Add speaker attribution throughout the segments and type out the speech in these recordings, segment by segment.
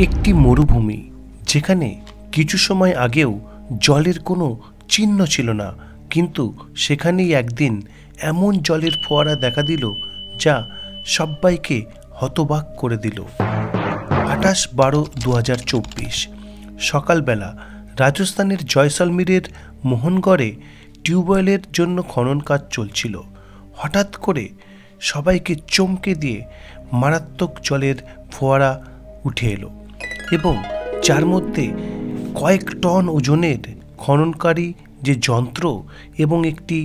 Speaker 1: একটি মরুভূমি যেখানে কিছু সময় আগেও জলের কোনো চিহ্ন ছিল না, কিন্তু সেখানেই একদিন এমন জলের ফোয়ারা দেখা দিল যা সবাইকে হতবাক করে দিল। 28/12/2024 সকালবেলা রাজস্থানের জয়সলমীরের মোহনগড়ে টিউবওয়েলের জন্য খনন কাজ চলছিল। হঠাৎ করে সবাইকে চমকে দিয়ে মারাত্মক জলের ফোয়ারা উঠে এলো এবং যার মধ্যে কয়েক টন ওজনের খননকারী যে যন্ত্র এবং একটি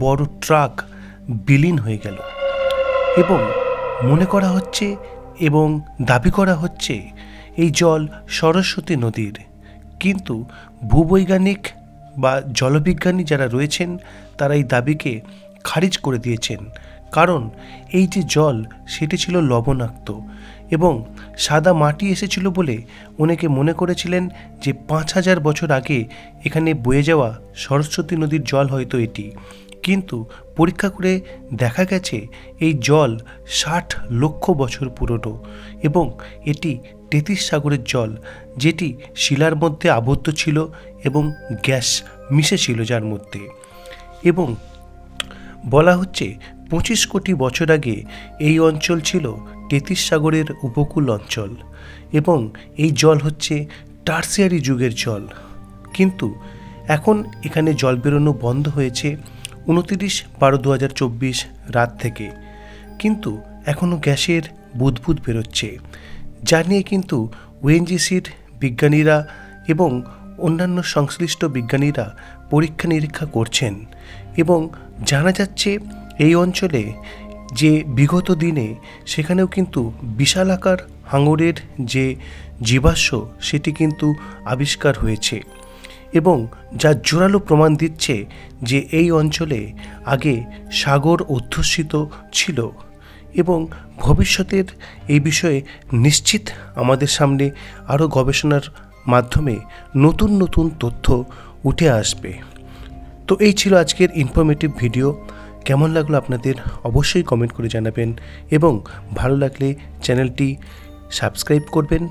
Speaker 1: বড় ট্রাক বিলীন হয়ে গেল। এবং মনে করা হচ্ছে এবং দাবি করা হচ্ছে এই জল সরস্বতী নদীর, কিন্তু ভূবৈজ্ঞানিক বা জলবিজ্ঞানী যারা রয়েছেন তারা এই দাবিকে খারিজ করে দিয়েছেন, কারণ এই যে জল সেটি ছিল লবণাক্ত এবং সাদা মাটি এসেছিল বলে অনেকে মনে করেছিলেন যে 5000 বছর আগে এখানে বয়ে যাওয়া সরস্বতী নদীর জল হয়তো এটি, কিন্তু পরীক্ষা করে দেখা গেছে এই জল 60 লক্ষ বছর পুরনো এবং এটি তেথিস সাগরের জল, যেটি শিলার মধ্যে আবদ্ধ ছিল এবং গ্যাস মিশেছিল যার মধ্যে। এবং বলা হচ্ছে 25 কোটি বছর আগে এই অঞ্চল ছিল তেথিস সাগরের উপকূল অঞ্চল এবং এই জল হচ্ছে টার্সিয়ারি যুগের জল, কিন্তু এখন এখানে জল বেরোনো বন্ধ হয়েছে 29/12/2024 রাত থেকে, কিন্তু এখনও গ্যাসের বুদবুদ বেরোচ্ছে, যা নিয়ে কিন্তু ওএনজিসির বিজ্ঞানীরা এবং অন্যান্য সংশ্লিষ্ট বিজ্ঞানীরা পরীক্ষা নিরীক্ষা করছেন এবং জানা যাচ্ছে এই অঞ্চলে যে বিগত দিনে সেখানেও কিন্তু বিশালাকার হাঙরের যে জীবাশ্ম সেটি কিন্তু আবিষ্কার হয়েছে এবং যা জোরালো প্রমাণ দিচ্ছে যে এই অঞ্চলে আগে সাগর অধ্যুষিত ছিল এবং ভবিষ্যতের এই বিষয়ে নিশ্চিত আমাদের সামনে আরও গবেষণার মাধ্যমে নতুন নতুন তথ্য উঠে আসবে। তো এই ছিল আজকের ইনফরমেটিভ ভিডিও। কেমন লাগলো আপনাদের অবশ্যই কমেন্ট করে জানাবেন এবং ভালো লাগলে চ্যানেলটি সাবস্ক্রাইব করবেন